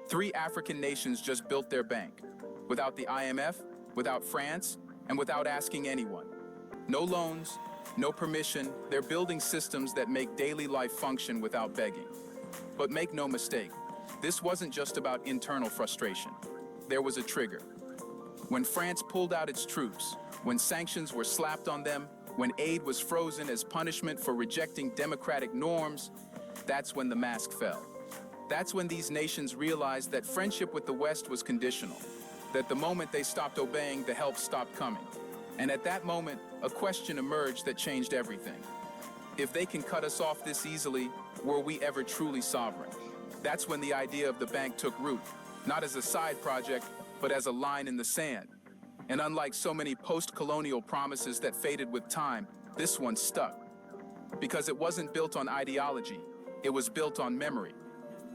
Three African nations just built their bank, without the IMF, without France, and without asking anyone. No loans, no permission, they're building systems that make daily life function without begging. But make no mistake, this wasn't just about internal frustration. There was a trigger. When France pulled out its troops, when sanctions were slapped on them, when aid was frozen as punishment for rejecting democratic norms, that's when the mask fell. That's when these nations realized that friendship with the West was conditional, that the moment they stopped obeying, the help stopped coming. And at that moment, a question emerged that changed everything. If they can cut us off this easily, were we ever truly sovereign? That's when the idea of the bank took root, not as a side project, but as a line in the sand. And unlike so many post-colonial promises that faded with time, this one stuck. Because it wasn't built on ideology, it was built on memory.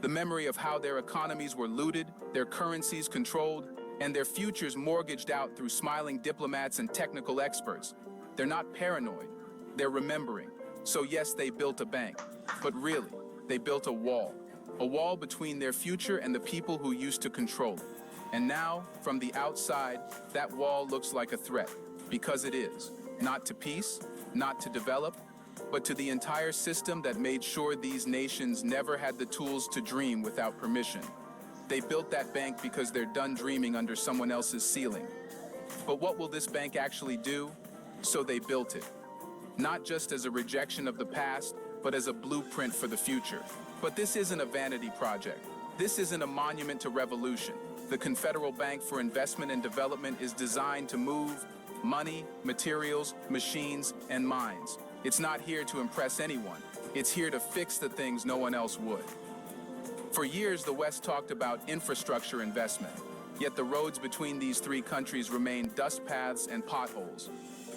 The memory of how their economies were looted, their currencies controlled, and their futures mortgaged out through smiling diplomats and technical experts. They're not paranoid, they're remembering. So yes, they built a bank, but really, they built a wall between their future and the people who used to control it. And now, from the outside, that wall looks like a threat, because it is. Not to peace, not to develop, but to the entire system that made sure these nations never had the tools to dream without permission. They built that bank because they're done dreaming under someone else's ceiling. But what will this bank actually do? So they built it. Not just as a rejection of the past, but as a blueprint for the future. But this isn't a vanity project. This isn't a monument to revolution. The Confederal Bank for Investment and Development is designed to move money, materials, machines, and minds. It's not here to impress anyone. It's here to fix the things no one else would. For years, the West talked about infrastructure investment, yet the roads between these three countries remained dust paths and potholes.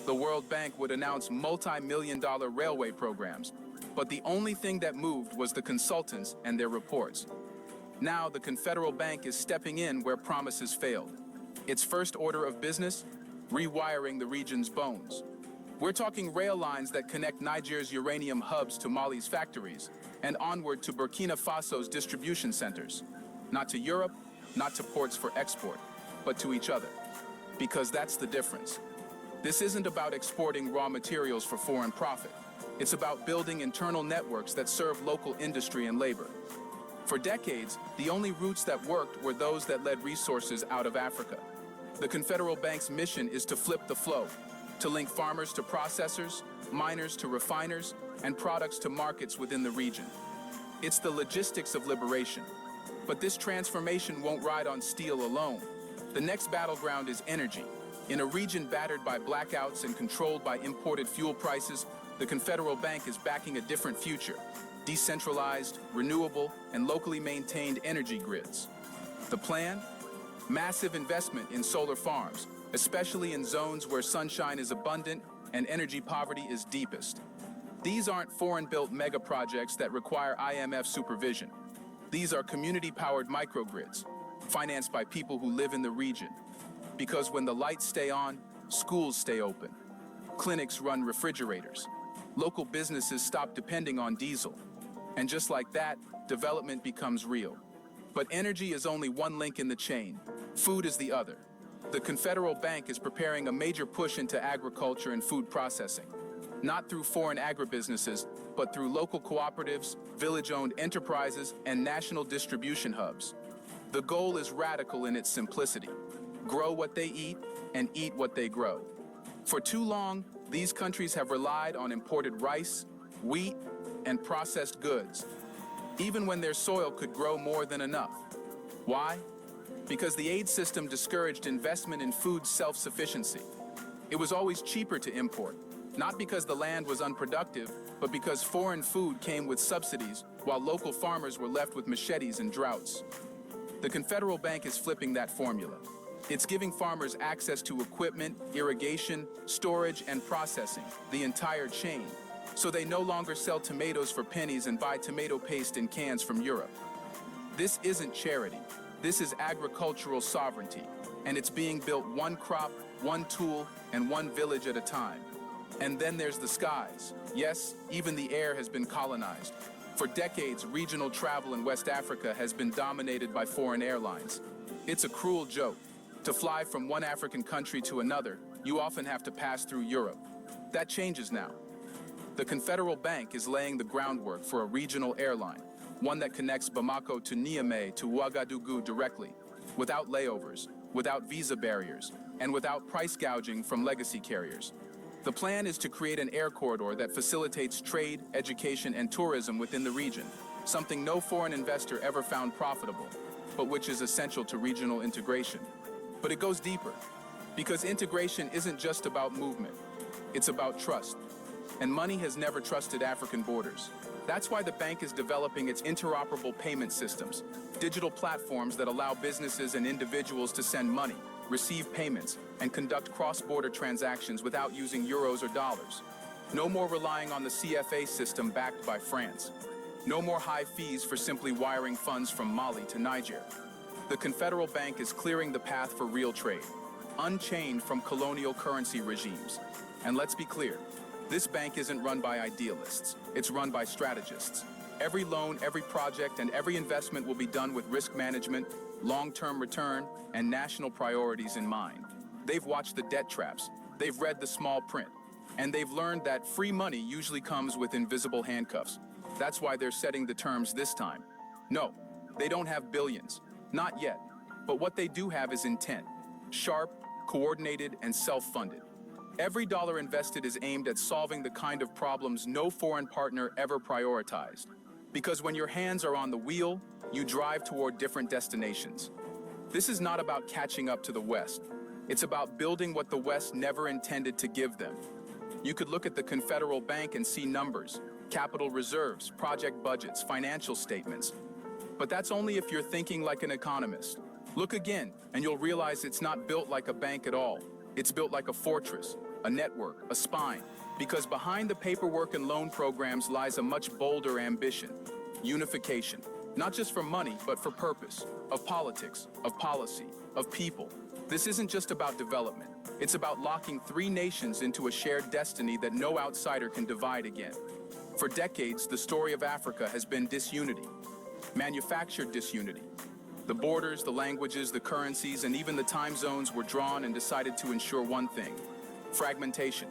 The World Bank would announce multi-million-dollar railway programs, but the only thing that moved was the consultants and their reports. Now, the Confederal Bank is stepping in where promises failed. Its first order of business, rewiring the region's bones. We're talking rail lines that connect Niger's uranium hubs to Mali's factories and onward to Burkina Faso's distribution centers. Not to Europe, not to ports for export, but to each other. Because that's the difference. This isn't about exporting raw materials for foreign profit. It's about building internal networks that serve local industry and labor. For decades, the only routes that worked were those that led resources out of Africa. The Confederal Bank's mission is to flip the flow, to link farmers to processors, miners to refiners, and products to markets within the region. It's the logistics of liberation. But this transformation won't ride on steel alone. The next battleground is energy. In a region battered by blackouts and controlled by imported fuel prices, the Confederal Bank is backing a different future. Decentralized, renewable, and locally maintained energy grids. The plan? Massive investment in solar farms, especially in zones where sunshine is abundant and energy poverty is deepest. These aren't foreign-built mega projects that require IMF supervision. These are community-powered microgrids, financed by people who live in the region. Because when the lights stay on, schools stay open. Clinics run refrigerators. Local businesses stop depending on diesel. And just like that, development becomes real. But energy is only one link in the chain. Food is the other. The Confederal Bank is preparing a major push into agriculture and food processing. Not through foreign agribusinesses, but through local cooperatives, village-owned enterprises, and national distribution hubs. The goal is radical in its simplicity. Grow what they eat and eat what they grow. For too long, these countries have relied on imported rice, wheat, and processed goods, even when their soil could grow more than enough. Why? Because the aid system discouraged investment in food self-sufficiency. It was always cheaper to import, not because the land was unproductive, but because foreign food came with subsidies, while local farmers were left with machetes and droughts. The Confederal Bank is flipping that formula. It's giving farmers access to equipment, irrigation, storage, and processing, the entire chain. So they no longer sell tomatoes for pennies and buy tomato paste in cans from Europe. This isn't charity. This is agricultural sovereignty, and it's being built one crop, one tool, and one village at a time. And then there's the skies. Yes, even the air has been colonized. For decades, regional travel in West Africa has been dominated by foreign airlines. It's a cruel joke. To fly from one African country to another, you often have to pass through Europe. That changes now. The Confederal Bank is laying the groundwork for a regional airline, one that connects Bamako to Niamey to Ouagadougou directly, without layovers, without visa barriers, and without price gouging from legacy carriers. The plan is to create an air corridor that facilitates trade, education, and tourism within the region, something no foreign investor ever found profitable, but which is essential to regional integration. But it goes deeper, because integration isn't just about movement, it's about trust. And money has never trusted African borders. That's why the bank is developing its interoperable payment systems, digital platforms that allow businesses and individuals to send money, receive payments, and conduct cross-border transactions without using euros or dollars. No more relying on the CFA system backed by France. No more high fees for simply wiring funds from Mali to Niger. The Confederal Bank is clearing the path for real trade, unchained from colonial currency regimes. And let's be clear, this bank isn't run by idealists, it's run by strategists. Every loan, every project, and every investment will be done with risk management, long-term return, and national priorities in mind. They've watched the debt traps, they've read the small print, and they've learned that free money usually comes with invisible handcuffs. That's why they're setting the terms this time. No, they don't have billions, not yet, but what they do have is intent, sharp, coordinated, and self-funded. Every dollar invested is aimed at solving the kind of problems no foreign partner ever prioritized. Because when your hands are on the wheel, you drive toward different destinations. This is not about catching up to the West. It's about building what the West never intended to give them. You could look at the Confederal Bank and see numbers, capital reserves, project budgets, financial statements. But that's only if you're thinking like an economist. Look again, and you'll realize it's not built like a bank at all. It's built like a fortress, a network, a spine, because behind the paperwork and loan programs lies a much bolder ambition: unification, not just for money, but for purpose, of politics, of policy, of people. This isn't just about development. It's about locking three nations into a shared destiny that no outsider can divide again. For decades, the story of Africa has been disunity, manufactured disunity. The borders, the languages, the currencies, and even the time zones were drawn and decided to ensure one thing: fragmentation.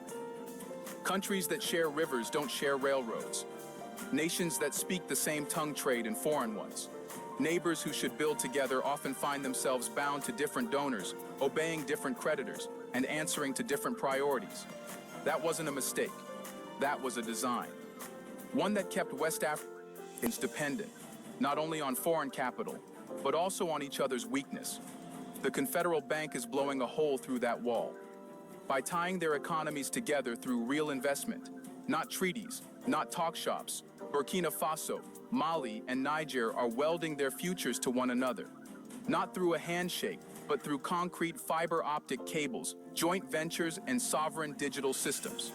Countries that share rivers don't share railroads. Nations that speak the same tongue trade in foreign ones. Neighbors who should build together often find themselves bound to different donors, obeying different creditors, and answering to different priorities. That wasn't a mistake. That was a design. One that kept West Africans dependent, not only on foreign capital, but also on each other's weakness. The Confederal Bank is blowing a hole through that wall. By tying their economies together through real investment, not treaties, not talk shops, Burkina Faso, Mali, and Niger are welding their futures to one another. Not through a handshake, but through concrete fiber optic cables, joint ventures, and sovereign digital systems.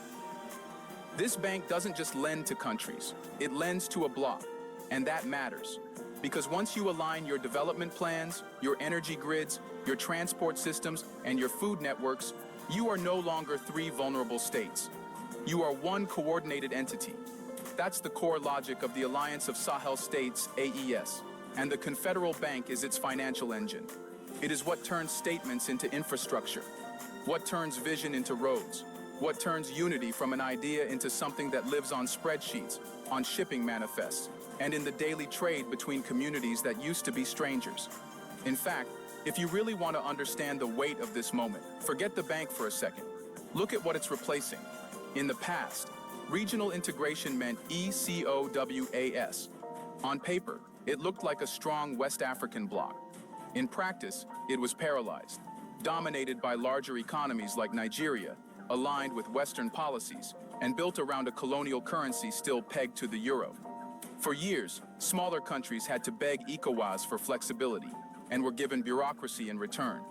This bank doesn't just lend to countries, it lends to a bloc, and that matters. Because once you align your development plans, your energy grids, your transport systems, and your food networks, you are no longer three vulnerable states. You are one coordinated entity. That's the core logic of the Alliance of Sahel States, AES, and the Confederal Bank is its financial engine. It is what turns statements into infrastructure, what turns vision into roads, what turns unity from an idea into something that lives on spreadsheets, on shipping manifests, and in the daily trade between communities that used to be strangers. In fact, if you really want to understand the weight of this moment, forget the bank for a second. Look at what it's replacing. In the past, regional integration meant ECOWAS. On paper, it looked like a strong West African bloc. In practice, it was paralyzed, dominated by larger economies like Nigeria, aligned with Western policies, and built around a colonial currency still pegged to the euro. For years, smaller countries had to beg ECOWAS for flexibility and were given bureaucracy in return.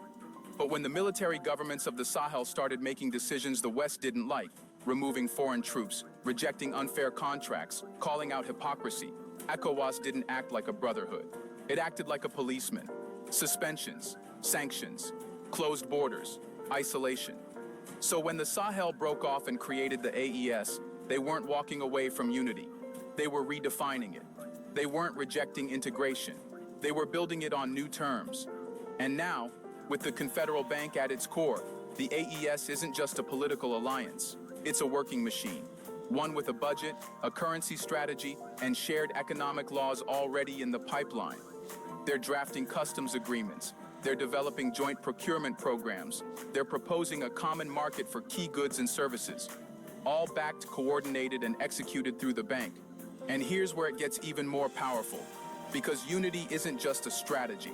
But when the military governments of the Sahel started making decisions the West didn't like, removing foreign troops, rejecting unfair contracts, calling out hypocrisy, ECOWAS didn't act like a brotherhood. It acted like a policeman. Suspensions, sanctions, closed borders, isolation. So when the Sahel broke off and created the AES, they weren't walking away from unity. They were redefining it. They weren't rejecting integration. They were building it on new terms. And now, with the Confederal Bank at its core, the AES isn't just a political alliance. It's a working machine. One with a budget, a currency strategy, and shared economic laws already in the pipeline. They're drafting customs agreements. They're developing joint procurement programs. They're proposing a common market for key goods and services, all backed, coordinated, and executed through the bank. And here's where it gets even more powerful, because unity isn't just a strategy.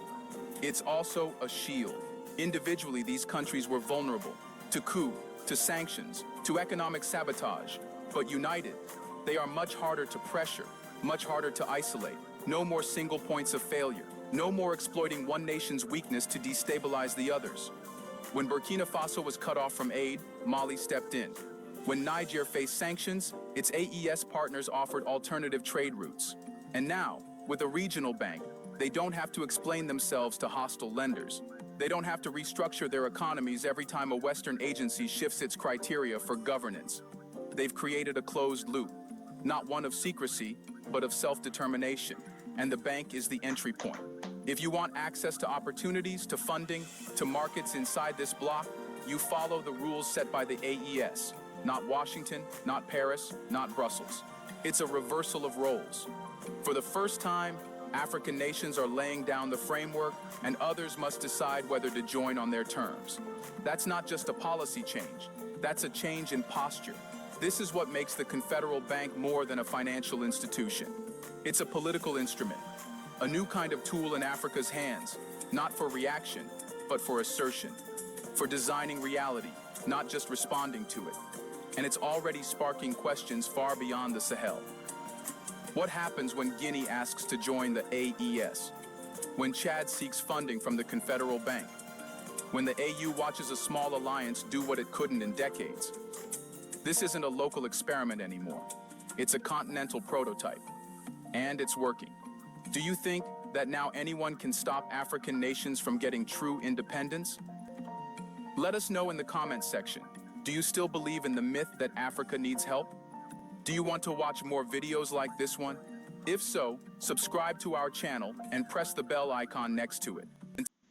It's also a shield. Individually, these countries were vulnerable to coup, to sanctions, to economic sabotage. But united, they are much harder to pressure, much harder to isolate. No more single points of failure. No more exploiting one nation's weakness to destabilize the others. When Burkina Faso was cut off from aid, Mali stepped in. When Niger faced sanctions, its AES partners offered alternative trade routes. And now, with a regional bank, they don't have to explain themselves to hostile lenders. They don't have to restructure their economies every time a Western agency shifts its criteria for governance. They've created a closed loop, not one of secrecy, but of self-determination. And the bank is the entry point. If you want access to opportunities, to funding, to markets inside this bloc, you follow the rules set by the AES. Not Washington, not Paris, not Brussels. It's a reversal of roles. For the first time, African nations are laying down the framework, and others must decide whether to join on their terms. That's not just a policy change. That's a change in posture. This is what makes the Confederal Bank more than a financial institution. It's a political instrument, a new kind of tool in Africa's hands, not for reaction, but for assertion, for designing reality, not just responding to it. And it's already sparking questions far beyond the Sahel. What happens when Guinea asks to join the AES? When Chad seeks funding from the Confederal Bank? When the AU watches a small alliance do what it couldn't in decades? This isn't a local experiment anymore. It's a continental prototype. And it's working. Do you think that now anyone can stop African nations from getting true independence? Let us know in the comments section. Do you still believe in the myth that Africa needs help? Do you want to watch more videos like this one? If so, subscribe to our channel and press the bell icon next to it.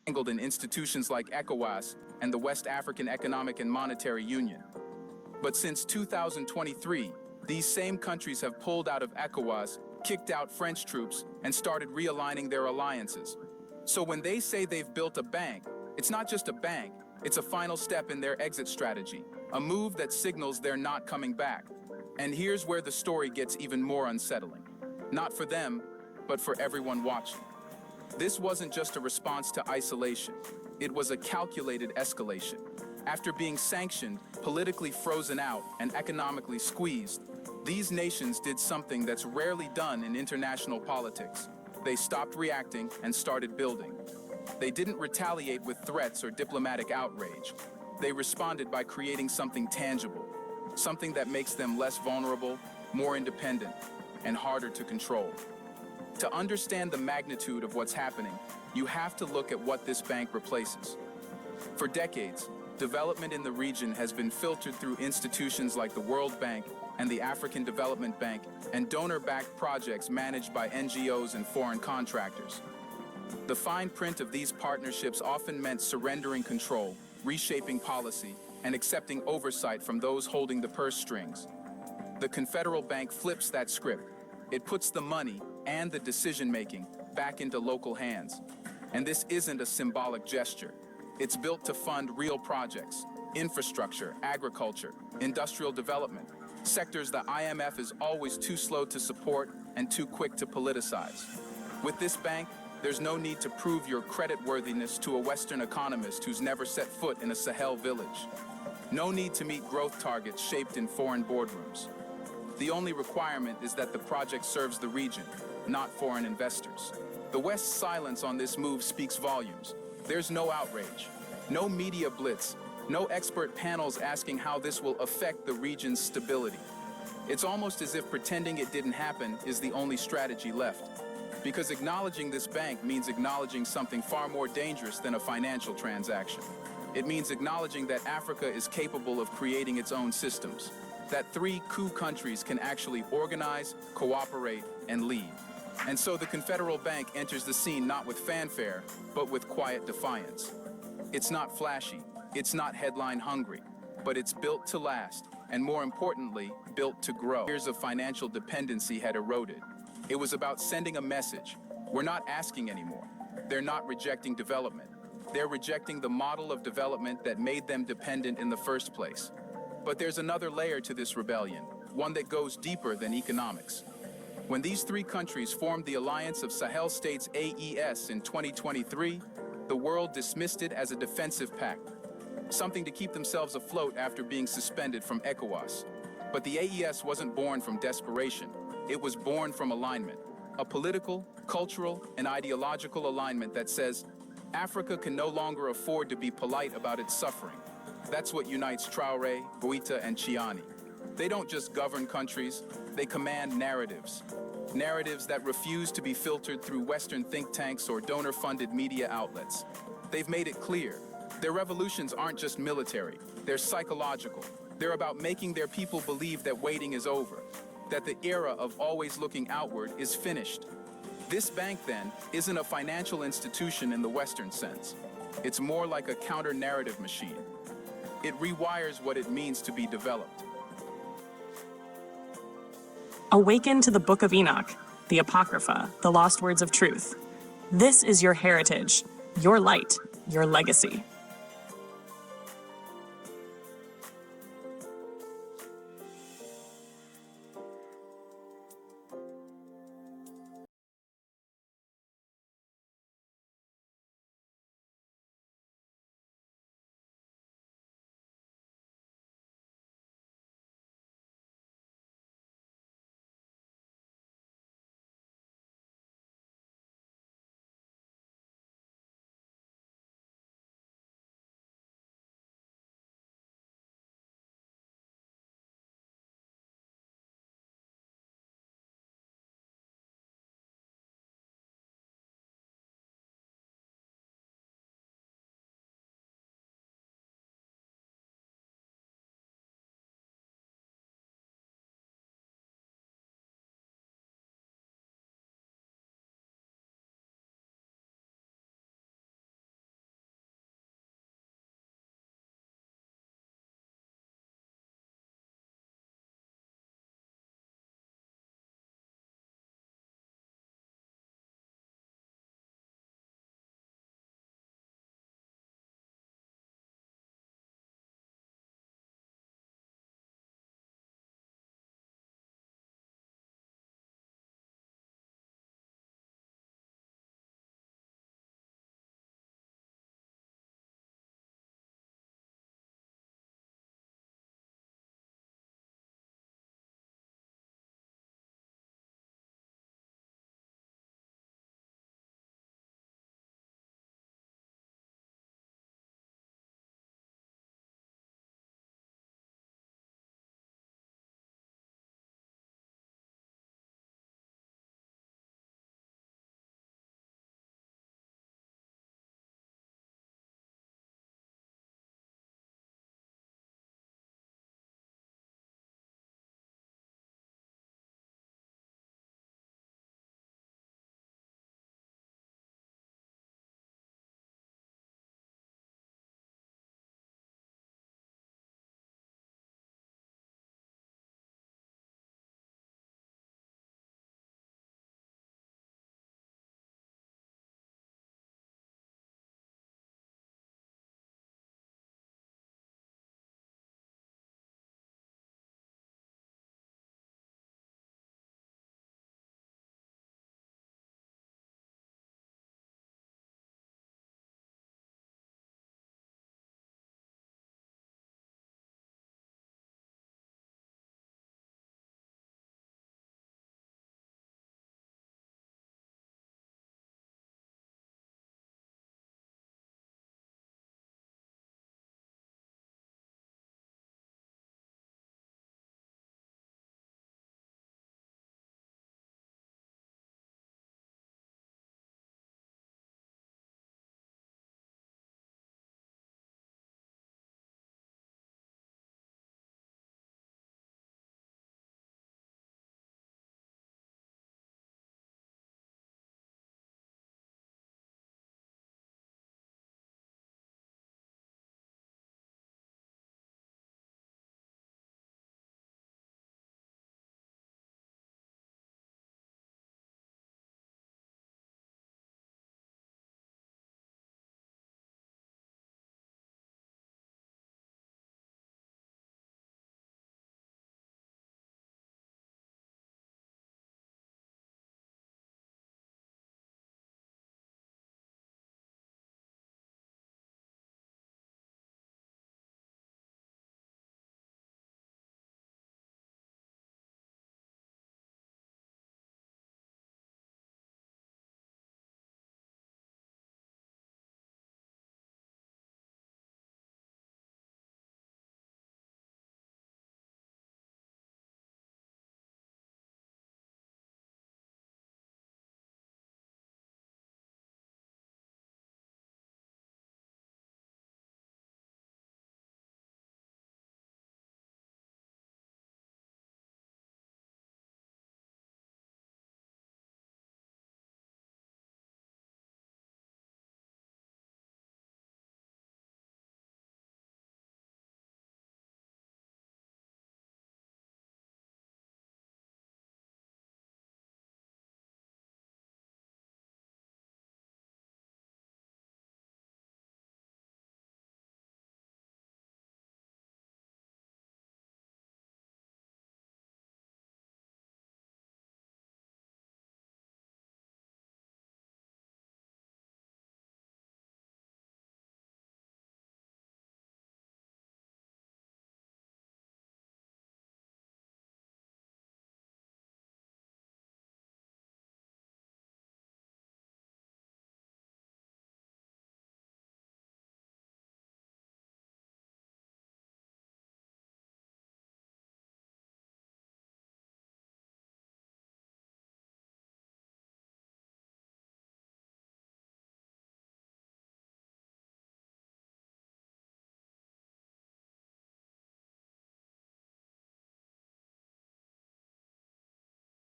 Entangled in institutions like ECOWAS and the West African Economic and Monetary Union. But since 2023, these same countries have pulled out of ECOWAS, kicked out French troops, and started realigning their alliances. So when they say they've built a bank, it's not just a bank, it's a final step in their exit strategy, a move that signals they're not coming back. And here's where the story gets even more unsettling. Not for them, but for everyone watching. This wasn't just a response to isolation. It was a calculated escalation. After being sanctioned, politically frozen out, and economically squeezed, these nations did something that's rarely done in international politics. They stopped reacting and started building. They didn't retaliate with threats or diplomatic outrage. They responded by creating something tangible, something that makes them less vulnerable, more independent, and harder to control. To understand the magnitude of what's happening, you have to look at what this bank replaces. For decades, development in the region has been filtered through institutions like the World Bank and the African Development Bank and donor-backed projects managed by NGOs and foreign contractors. The fine print of these partnerships often meant surrendering control, reshaping policy, and accepting oversight from those holding the purse strings. The Confederal Bank flips that script. It puts the money and the decision-making back into local hands. And this isn't a symbolic gesture. It's built to fund real projects, infrastructure, agriculture, industrial development, sectors the IMF is always too slow to support and too quick to politicize. With this bank, there's no need to prove your creditworthiness to a Western economist who's never set foot in a Sahel village. No need to meet growth targets shaped in foreign boardrooms. The only requirement is that the project serves the region, not foreign investors. The West's silence on this move speaks volumes. There's no outrage, no media blitz, no expert panels asking how this will affect the region's stability. It's almost as if pretending it didn't happen is the only strategy left. Because acknowledging this bank means acknowledging something far more dangerous than a financial transaction. It means acknowledging that Africa is capable of creating its own systems, that 3 coup countries can actually organize, cooperate, and lead. And so the Confederal Bank enters the scene not with fanfare, but with quiet defiance. It's not flashy, it's not headline hungry, but it's built to last, and more importantly, built to grow. Years of financial dependency had eroded. It was about sending a message. We're not asking anymore. They're not rejecting development. They're rejecting the model of development that made them dependent in the first place. But there's another layer to this rebellion, one that goes deeper than economics. When these 3 countries formed the Alliance of Sahel States AES in 2023, the world dismissed it as a defensive pact, something to keep themselves afloat after being suspended from ECOWAS. But the AES wasn't born from desperation. It was born from alignment, a political, cultural, and ideological alignment that says Africa can no longer afford to be polite about its suffering. That's what unites Traoré, Goïta, and Chiani. They don't just govern countries, they command narratives. Narratives that refuse to be filtered through Western think tanks or donor-funded media outlets. They've made it clear. Their revolutions aren't just military, they're psychological. They're about making their people believe that waiting is over, that the era of always looking outward is finished. This bank, then, isn't a financial institution in the Western sense. It's more like a counter-narrative machine. It rewires what it means to be developed. Awaken to the Book of Enoch, the Apocrypha, the lost words of truth. This is your heritage, your light, your legacy.